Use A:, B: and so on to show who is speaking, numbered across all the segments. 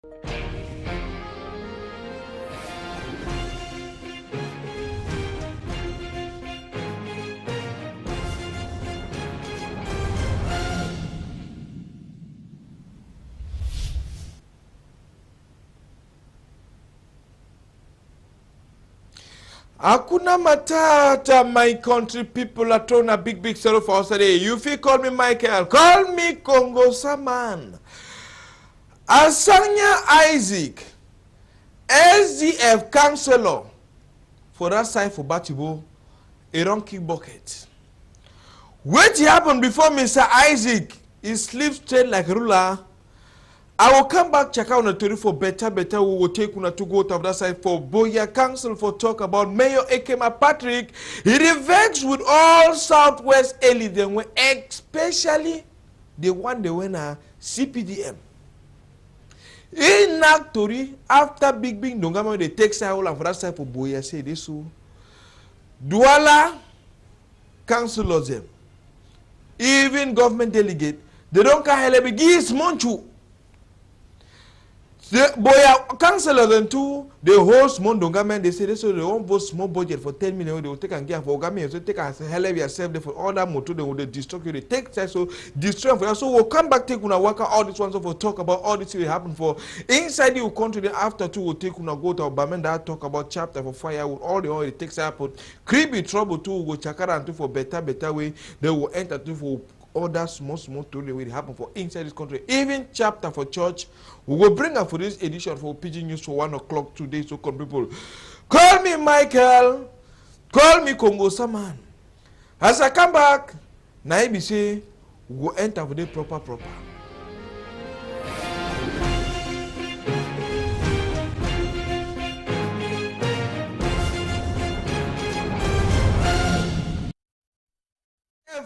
A: Hakuna matata, my country people are throwing a big sorrow for us today. You feel call me Michael, call me Congo Saman. Asanya Isaac, SDF councillor for that side for Batibo, a wrong kick bucket. What happened before Mr. Isaac? He sleeps straight like a ruler. I will come back, check out on the 30 for better. We will take una to go to that side for Boya Council for talk about Mayor Ekema Patrick. He revenged with all Southwest elites, especially the one they went a CPDM. In Naktori, after Big Dongama, they take side all for that side for Boya say this so. Douala councillors them, even government delegate, they don't care how begins Monchu. The Boya councillors and two, they host Mondongame, they say so they won't vote small budget for 10 million, they will take and give for Ogami, so take a hell of yourself for all that motor, they will destroy you, they take so destroy for us. So we'll come back, take una work out all this ones for talk about all this will happen for inside the country. Then after two, we'll take una go to Bamenda, talk about chapter for fire with all the oil it takes up, creepy trouble too, we'll chakara and two for better way, they will enter two for other small to the way it happen for inside this country. Even chapter for church, we will bring up for this edition for pidgin news for 1 o'clock today. So come people, call me Michael, call me Congo Saman. As I come back, Naibi say we will enter for the proper.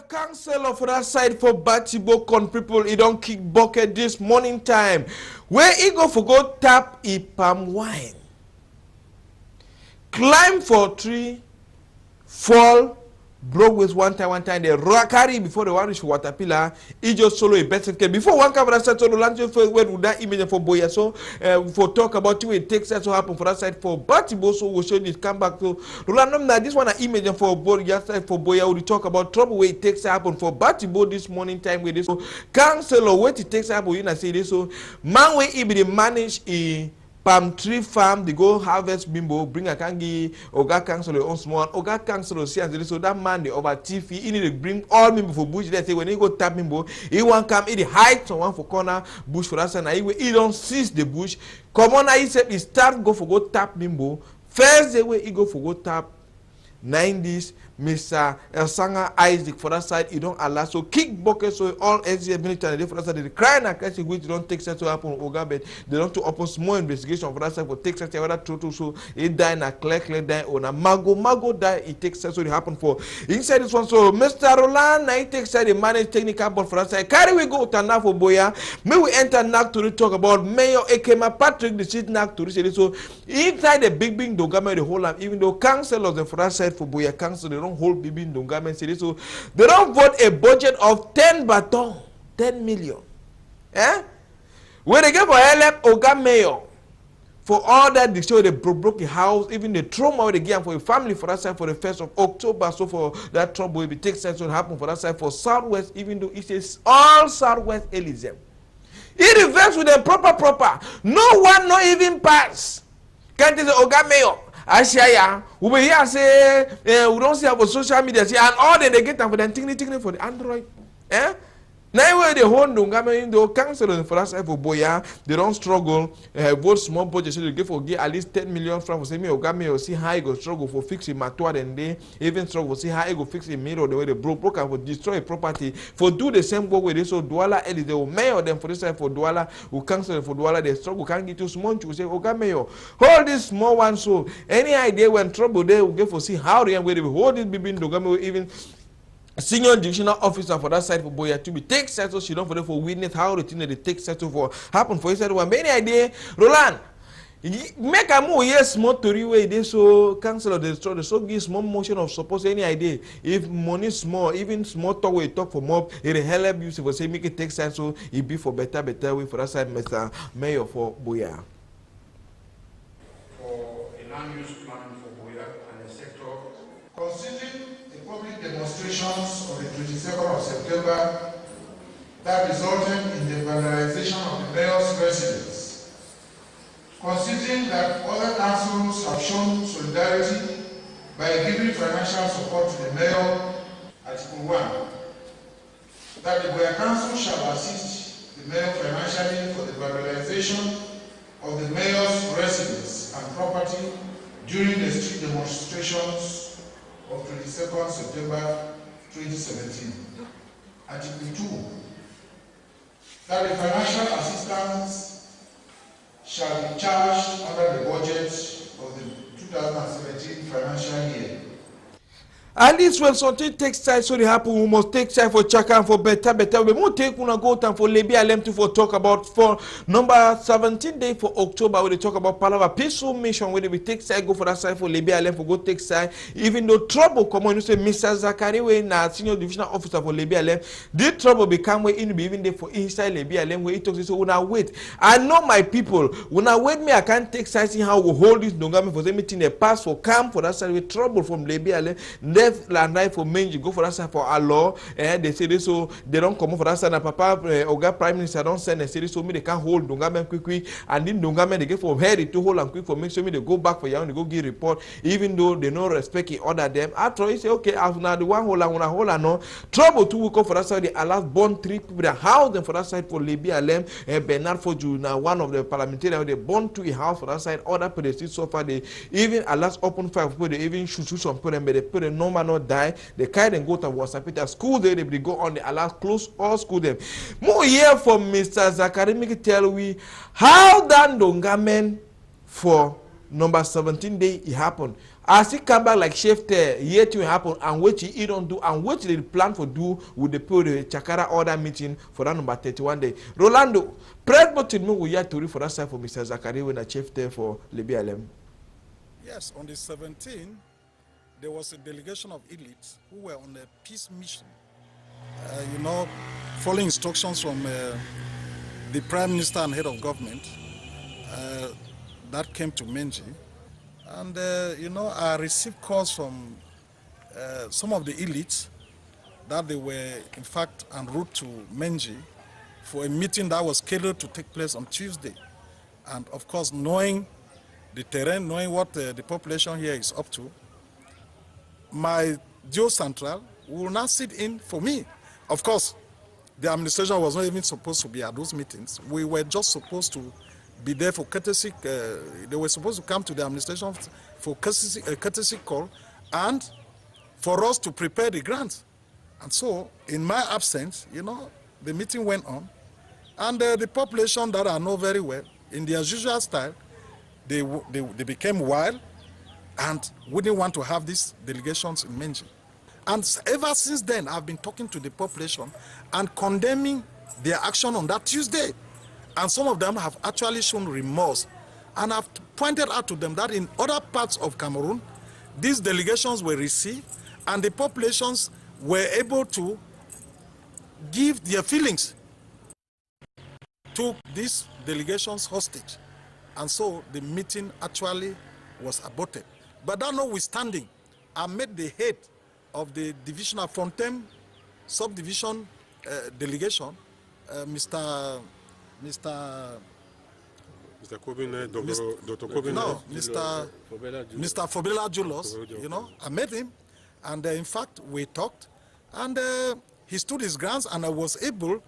A: Council for that side for Batibo con people, he don't kick bucket this morning time. Where he go for go tap a palm wine. Climb for tree, fall, broke with one time, they carry before the one reach for Waterpillar, he just solo a better care. Before one camera starts to launch for where would that image for Boya so for talk about you it takes that to happen for that side for Batibo, so we'll show this come back to Roland. This one an image for Boya side for Boya we talk about trouble where it takes happen for Batibo this morning time with this so council or what it takes happen you know say this so man where he be manage a palm tree farm, they go harvest bimbo, bring a kangi, Oga council on small, Oga council see and so that man they over TV, he need to bring all bimbo for bush. They say when he go tap bimbo, he want come he hide someone for corner bush for us and he don't seize the bush. Come on, he said he start go for go tap bimbo. First the way he go for go tap 90s. Mr. Elsanga Isaac for that side, he don't allow so kick bucket so all SDF military for that side they cry and catch which don't take sense to happen Ogabet. They don't to open small investigation for that side for take sense whether true so he die na clear die on a mago die it takes sense so it happen for inside this one so Mr. Roland na he takes side the manage technical board for that side carry we go to now for Boya may we enter now to talk about Mayor Ekema Patrick the seat now to say so inside the big Dongame the whole land even though councillors for that side for Boya council they don't hold Bibi Ndongame city so they don't vote a budget of 10 million. When they get for LF Oga Mayor for all that they show they broke a house, even the trauma they give for a family for that side for the 1st of October. So for that trouble it takes sense to happen for that side for Southwest, even though it is all Southwest elitism. It reverse with them proper. No one not even pass. Can't say Oga Mayor. Ashaya, we will here say we don't see about social media and all they get them for them tingling for the Android. Now where the whole Ndongame in the council for us for Boya, they don't struggle, vote small budget, so they give at least 10 million francs for say me Ogame or see how he go struggle for fixing Matua and they even struggle for see how he go fix a mirror the way they broke and for destroy a property, for do the same work with this so Douala Ellie, they will mayor them for this side for Douala, who council for Douala, they struggle, can't get too small to say Ogame, hold this small one so any idea when trouble they will get for see how they will hold this baby Ndongame even senior divisional officer for that side for Boya to be take settle so she don't for witness how the thing that they take settle for happen for inside one many idea Roland Make a more yes more to way they so council the so give small motion of support any idea. If money small, even small talk we talk for more, it help you for say make it take sense so it be for better way for that side Mr. Mayor for Boya.
B: For a land use plan for Boya and the sector. Considering the public demonstrations on the 22nd of September that resulted in the vandalization of the mayor's residence, considering that other councils have shown solidarity by giving financial support to the mayor, Article 1, that the Boya Council shall assist the mayor financially for the vandalization of the mayor's residence and property during the street demonstrations of 22nd September 2017. Article 2, that the financial assistance shall be charged under the budget of the 2017 financial year.
A: At least when something takes time, so they happen, we must take time for Chaka and for better. We won't take una go time for Lebi Alem to for talk about for number 17 day for October where they talk about Palava peaceful mission where we take side go for that side for Lebi Alem for go take side. Even though trouble come on, you say Mr. Zachary we na senior divisional officer for Lebi Alem. This trouble become where in be even there for inside Lebi Alem where he talks so una wait. I know my people. When I wait me, I can't take side see how we hold this Dongame for the meeting the pass for camp for that side with trouble from Lebi Alem. And right for Menji, go for that side for our law. They say this so they don't come for that side. And Papa Oga Prime Minister don't send a series so me they can't hold Dongame quickly. And then Dongame they get from head to hold and quick for make sure me they go back for you and they go give report. Even though they no respect it order them. After all, you say okay, as now the one hold and no trouble to we come for that side. They allow born 3 people that house them for that side for Lebi Alem. Bernard Foju now one of the parliamentarians they born to a house for that side. Other people so far they even allow open fire people they even shoot some people but they put a normal not die. They carry and go to Wasapita school there, they go on the allow close all school them. More here from Mr. Zachary make tell we how that Dongamen for number 17 day it happened. As he come back like shift year to happen and what he don't do and what they plan for do with the put the Chakara order meeting for that number 31 day. Rolando, press button me we to read for that side for Mr. Zachary when I shift there for Lebi Alem.
C: Yes, on the 17th. There was a delegation of elites who were on a peace mission, following instructions from the Prime Minister and head of government that came to Menji. And, I received calls from some of the elites that they were, in fact, en route to Menji for a meeting that was scheduled to take place on Tuesday. And, of course, knowing the terrain, knowing what the population here is up to, my Geo Central will not sit in for me. Of course, the administration was not even supposed to be at those meetings. We were just supposed to be there for courtesy. They were supposed to come to the administration for courtesy call and for us to prepare the grant. And so, in my absence, the meeting went on. And the population that I know very well, in their usual style, they became wild. And we didn't want to have these delegations in Menji. And ever since then, I've been talking to the population and condemning their action on that Tuesday. And some of them have actually shown remorse. And I've pointed out to them that in other parts of Cameroon, these delegations were received and the populations were able to give their feelings to these delegations hostage. And so the meeting actually was aborted. But that notwithstanding, I met the head of the division of Fontaine subdivision delegation, Mr. Fobela Julos, I met him, and in fact, we talked, and he stood his grounds, and I was able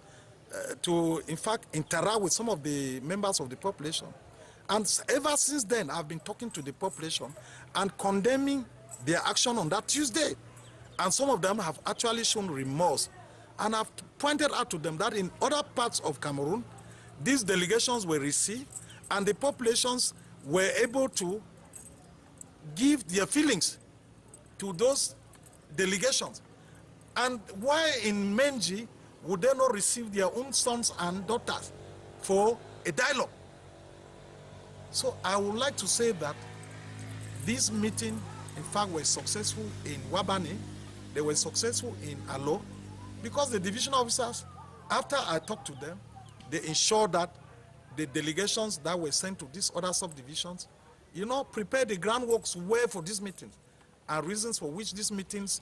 C: to, in fact, interact with some of the members of the population. And ever since then, I've been talking to the population and condemning their action on that Tuesday. And some of them have actually shown remorse. And I've pointed out to them that in other parts of Cameroon, these delegations were received and the populations were able to give their feelings to those delegations. And why in Menji would they not receive their own sons and daughters for a dialogue? So I would like to say that this meeting, in fact, was successful in Wabani, they were successful in Alo, because the division officers, after I talked to them, they ensured that the delegations that were sent to these other subdivisions, prepared the groundworks well for these meetings, and reasons for which these meetings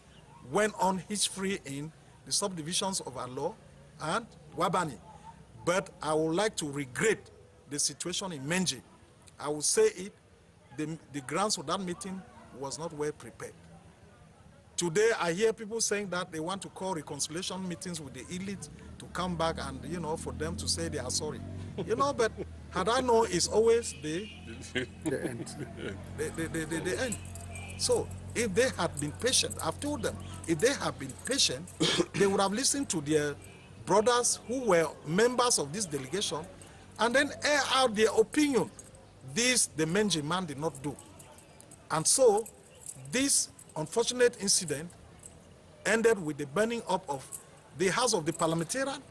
C: went on hitch-free in the subdivisions of Alo and Wabani. But I would like to regret the situation in Menji. I will say it, the grounds for that meeting was not well prepared. Today, I hear people saying that they want to call reconciliation meetings with the elite to come back and, for them to say they are sorry. But had I known, it's always the end. The end. So, if they had been patient, I've told them, if they had been patient, they would have listened to their brothers who were members of this delegation and then air out their opinion. This, the Menji man did not do. And so, this unfortunate incident ended with the burning up of the house of the parliamentarian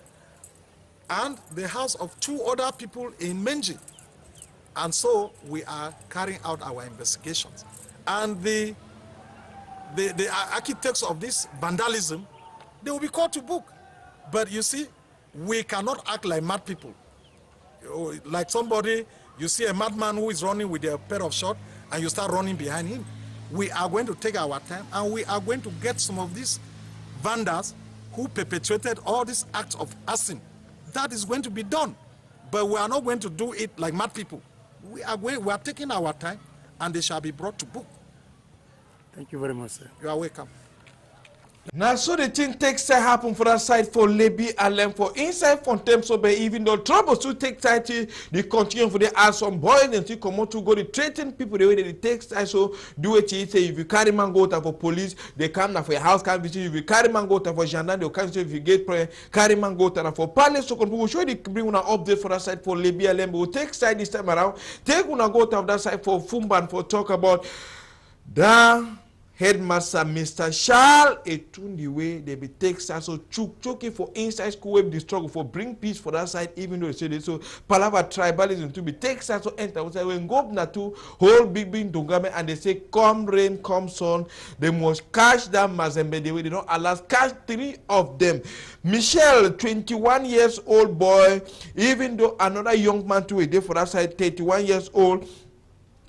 C: and the house of 2 other people in Menji. And so we are carrying out our investigations. And the architects of this vandalism, they will be called to book. But you see, we cannot act like mad people. Like somebody, you see a madman who is running with a pair of shorts and you start running behind him. We are going to take our time and we are going to get some of these vandals who perpetrated all these acts of arson. That is going to be done. But we are not going to do it like mad people. We are taking our time and they shall be brought to book.
D: Thank you very much, sir.
C: You are welcome.
A: Now, so the thing takes time happen for that side for Lebi and for inside Fontaine, so but even though trouble to take time to they continue for the ask some boys and to come out to go to threaten people the way they take time. So do it. Say if you carry man go to for police, they come now for your house can visit. If you carry man go to for gendarme, they come. If you get prayer, carry man go to for palace. So we will show you bring una update for that side for Lebi and we will take side this time around. Take una go to that side for Fumban for talk about the headmaster Mr. Charles Etundi way they be take side so choking for inside school where the struggle for bring peace for that side even though they say this so palava tribalism to be take side so enter outside when go na to whole big Dongame and they say come rain come sun they must catch that Mazembe the way they don't allow catch 3 of them. Michelle 21 years old boy even though another young man too there for that side 31 years old.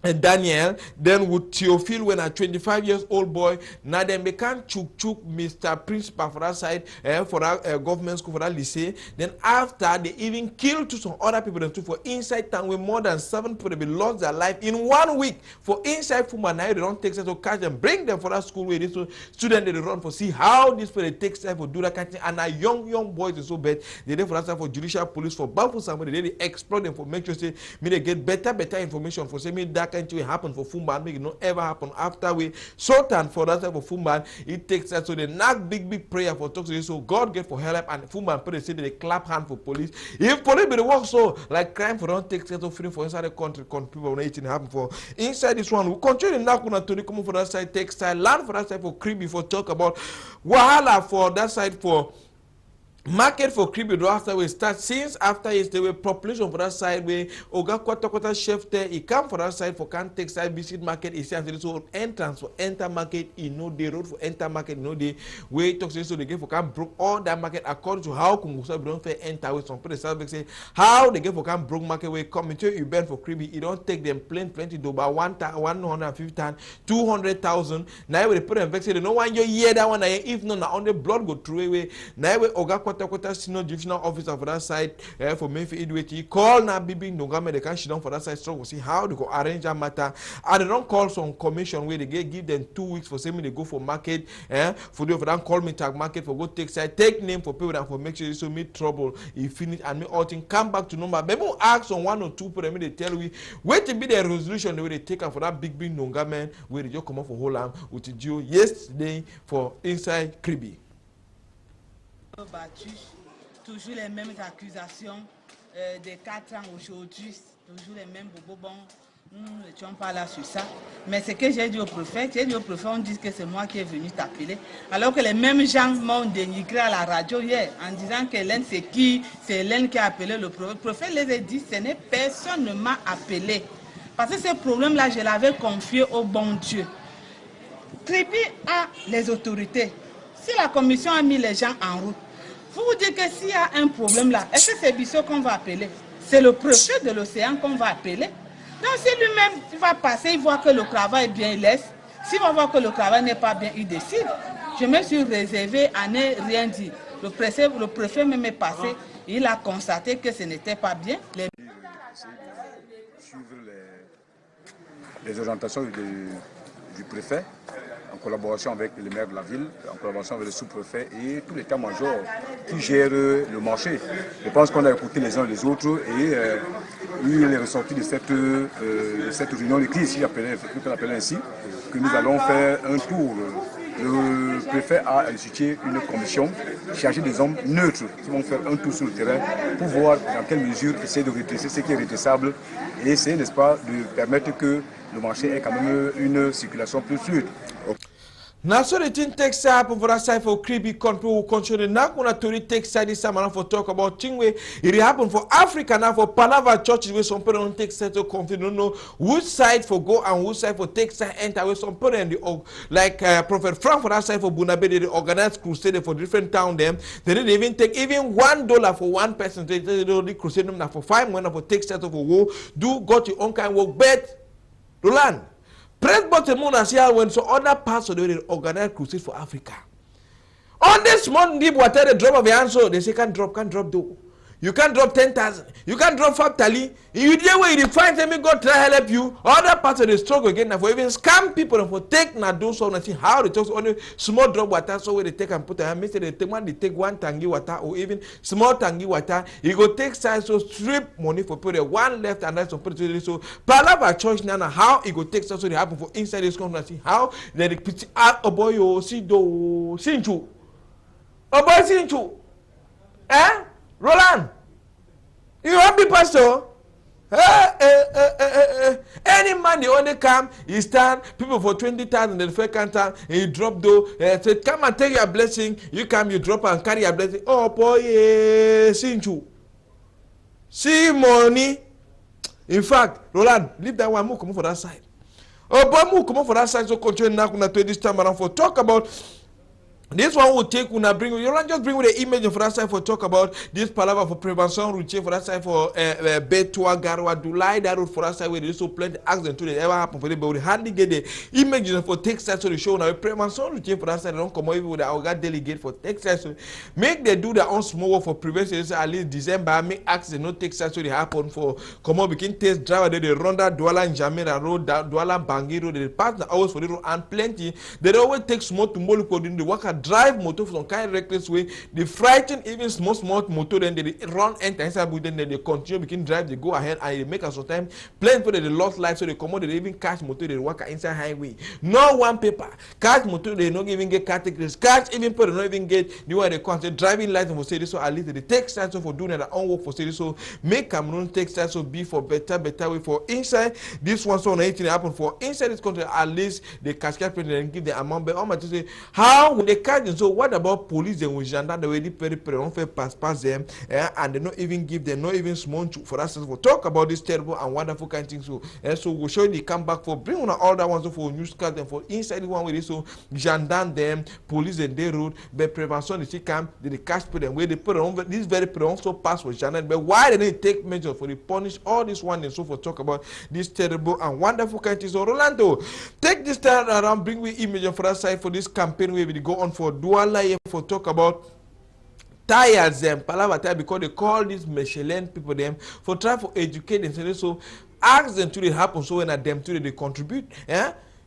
A: And Daniel, then with Theophile when a 25 years old boy, now then become chuk Mr. Principal for that side, for that government school for that lycée. Then after they even killed some other people than two for inside town where more than 7 people they lost their life in 1 week for inside Fuma. Now they don't take time to catch them, bring them for that school where this so student they run for see how this people they take time for do that kind of thing. And a young boys is so bad they there for that side for judicial police for Bafu somebody they explore them for make sure say me they get better information for say me that kind of happen for Fumban, make it not ever happen after we Sultan for that type of Fumban, it takes that so they knock big prayer for talk to you so God get for help and Fumban pray say they clap hand for police. If police be the work so like crime for don't take sense of freedom for inside the country people when it happen for inside this one we continue knock on to come for that side textile land for that side for creepy for talk about wahala for that side for market for Kribi after we start since after yesterday were population for that side where Oga Kwata chef there he come for that side for can take side visit market he says so entrance for enter market he know the road for enter market you know the way talks so they get for can broke all that market according to how Kungusa don't fair enter with some people say how they get for can broke market where come into you bend for Kribi it don't take them plenty do about 150 200,000 now they put them vex they no one you hear that one if not on the blood go through away now Oga Kwata senior divisional officer for that side for Memphis Idweti call now Bibi Ndongame they can sit down for that side struggle see how they go arrange that matter and they don't call some commission where they give them 2 weeks for saying they go for market for them call me tag market for go take side take name for people that for make sure so meet trouble if finish and me all thing come back to number maybe ask on 1 or 2 people they tell we wait to be the resolution the way they take for that big Ndongame where they just come up for Holland with Gio yesterday for inside Kribi.
E: Battu, toujours les mêmes accusations de 4 ans aujourd'hui, toujours les mêmes bobos. Nous n'étions pas là sur ça. Mais ce que j'ai dit au prophète, on dit que c'est moi qui est venu t'appeler. Alors que les mêmes gens m'ont dénigré à la radio hier en disant que Hélène c'est qui? C'est Hélène qui a appelé le prophète. Le prophète les a dit, personne ne m'a appelé. Parce que ce problème-là, je l'avais confié au bon Dieu. Tribu a les autorités. Si la commission a mis les gens en route, vous vous dites que s'il y a un problème là, est-ce que c'est Bissot qu'on va appeler? C'est le préfet de l'océan qu'on va appeler? Donc si lui-même va passer, il voit que le travail est bien, il laisse. S'il va voir que le travail n'est pas bien, il décide. Je me suis réservé à ne rien dire. Le préfet même est passé, il a constaté que ce n'était pas bien.
F: Suivre les orientations du préfet, en collaboration avec le maire de la ville, en collaboration avec le sous-préfet et tout l'état-major qui gère le marché. Je pense qu'on a écouté les uns les autres et il est ressorti de cette réunion de crise, si on appelle ainsi, que nous allons faire un tour. Le préfet a institué une commission chargée des hommes neutres qui vont faire un tour sur le terrain pour voir dans quelle mesure essayer de redresser ce qui est redressable et essayer, n'est-ce pas, de permettre que le marché ait quand même une circulation plus fluide.
A: Now, so the thing takes up for that side for creepy country will continue. Now, when to take side this time for talk about thing where it happened for Africa now for Palava churches where some people don't take side to conflict, don't know which side for go and which side for take side enter. Where some people and like Prophet Frank for that side for Bunabe they organize crusade for different town them. They didn't even take even $1 for one person. They only crusade them now for 5 months for take side of a war. Do got your own kind of work, bet the land. Press button moon as here when so other parts of the way they organize crusade for Africa. On this month, deep water the drop of the answer, they say can't drop though. You can't drop 10,000. You can't drop 5 tally. You deal where you find them, God try to help you. Other parts of the struggle again, now for even scam people and for take now do so and see how they talk only small drop water so where they take and put a message they take one tangy water or even small tangy water. You go take size so strip money for put one left and right some put it so Palava church now how it go take so they happen for inside this country see how they put out a boy or see do sinchu. A boy sinchu. Eh? Roland, you want me pastor? Any man they only come, he stand, people for 20,000, the first counter, and you drop though, say, come and take your blessing, you come, you drop and carry your blessing. Oh boy, Sinchu. See money. In fact, Roland, leave that one, move come for that side. Oh boy, move come for that side, so continue now, this time around for talk about. This one will take when I bring you just bring with the image for that side for talk about this palaver for prevention routine for that side for Betua Garwa Dulai that road for that side where they so plenty accident to the ever happen for them, but we hardly get the images for take side so the show now prevention routine for that side don't come over with our delegate for take side so make they do their own small work for prevention so at least December make accident not take side so they happen for come up begin test driver they run that Douala and Jamira road Douala Bangi road they pass the hours for the road and plenty they always take small to Moluko in the worker drive motor for some kind of reckless way. They frighten even small motor, then they run enter inside, then they continue begin drive. They go ahead and they make us sometimes plan for the lost life, so they come out. They even catch motor. They work inside highway. No one paper catch motor. They don't even get categories. Catch even people. They don't even get the way they consider driving license for say so. At least they take stats for doing their own work for say so. Make Cameroon take stats so be for better way for inside this one. So anything happen for inside this country. At least they catch people and give the amount. But I'm to say how will they catch them? So what about police and gendarmes? They already very pass them, and they not even give them not even small for us to talk about this terrible and wonderful kind of thing. So so we'll show you the come back for bring on all that ones for newscast and for inside the one with this so gendarme them, police and they road, but prevention they come, they catch people and where they put on this very also pass for gendarme. But why they didn't take measures for the punish all this one and so for talk about this terrible and wonderful kind of thing. So Rolando, take this time around, bring we image for us side for this campaign where we go on for Douala for talk about tires them palava tire because they call these Michelin people them for try for educate them so ask them to happen so when them to they contribute.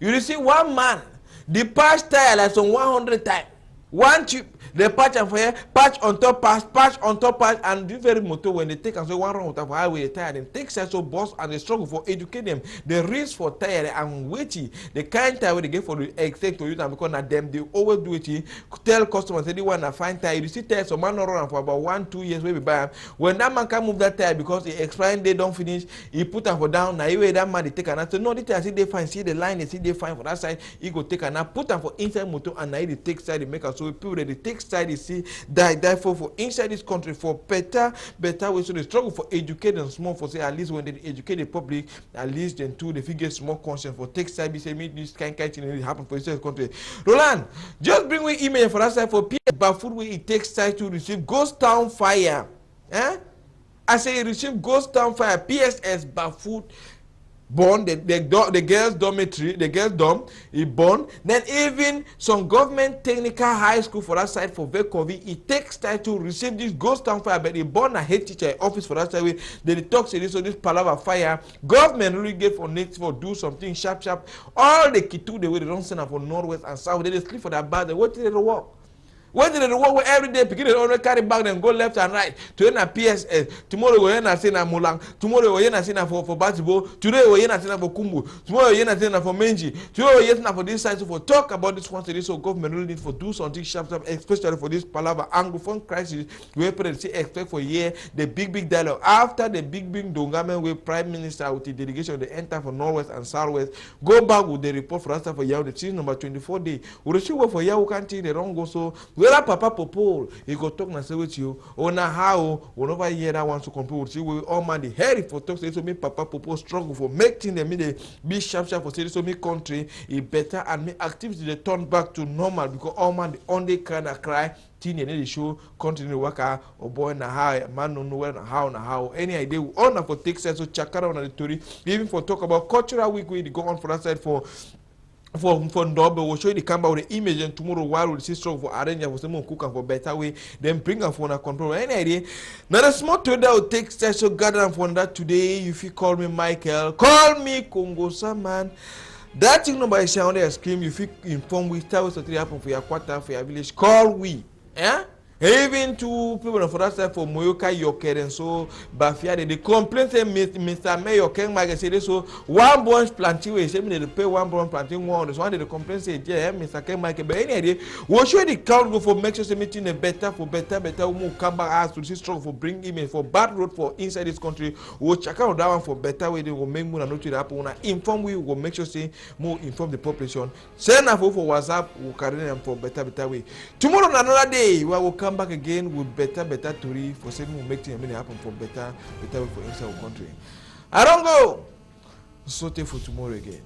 A: You see one man the patch tire like some 100 times one chip they patch and for here patch on top patch on top patch and this very motor when they take and so one round of highway tire then take so boss and they struggle for educate them the risk for tire and weighty the kind tire they get for the extent to use and because of them they always do it tell customers say they want to find tire you see tire some man run for about 1-2 years where we buy them when that man can move that tire because the expiring they don't finish he put them for down now anyway that man they take and say no the tire see they find see the line they see they find for that side he go take and now put them for inside motor and now they take side they make us So people that they take side, they see die for inside this country for better way. So they struggle for educating small for say at least when they educate the public, at least then too they figure small conscience for take side. Be say me this kind thing happen for inside the country. Roland, just bring me email for that side for PS Bafood where it takes time to receive Ghost Town fire. Eh? I say he received Ghost Town fire. PSS Bafood born the girls' dormitory, the girls' dorm, he born. Then even some government technical high school for that side for Vekovi, it takes time to receive this Ghost Town fire, but he born a head teacher office for that side way. Then he talks this on this palaver fire. Government really get for next for do something sharp. All the Kitu the way they don't send up for northwest and south, they sleep for that bad. They what did they work? When did they work every day? Beginning to carry back and go left and right. Today na PSS. Tomorrow we na say na Mulang. Tomorrow we na say na for Batibo. Today we na say na for Kumbu. Tomorrow we na say na for Menji. Today we na for this side. So for talk about this one today. So government really need for do something sharp, especially for this palaver Anglophone crisis. We expect for year the big dialogue after the big Dongame with Prime Minister with the delegation they enter for Northwest and Southwest. Go back with the report for us for Yao the chief number 24 day. We receive for Yao country they don't go so. Whether Papa Popo, he go talk and say with you, or now how, whenever you hear that one to compare with you, we all man the hairy for talk, so me Papa Popo struggle for making them be sharp for say so me country, it better and me activity they turn back to normal because all man the only kind of cry, teen and the show, continue work or boy na how, man no know where na how, any idea, all na for take sense, so chakara on the story, even for talk about cultural week, we go on for that side for Ndobe, we'll show you the camera with the image and tomorrow while we'll see strong for arrange for someone cook and for better way, then bring her for a control. Any idea? Now the small tool that will take special gather for that today. If you call me Michael, call me Congo Saman. That thing number is on the screen. If you inform we tell us what happen for your quarter, for your village, call we. Eh? Even to people for that side for Moyoka Yoker and so Bafia they complain say Mr. Mayor Ken Magazine so one bunch planting we say me they pay one bunch planting one this one they complain say yeah Mr. Ken Magazine but any idea we show the count go for make sure say meeting a better we come back as to see strong for bring email for bad road for inside this country we check out that one for better way they will make more not to happen when inform we will make sure say more inform the population send a for WhatsApp we carry them for better way tomorrow another day we will come back again with better story for saying we'll make things happen for better way for inside our country. I don't go. So for tomorrow again.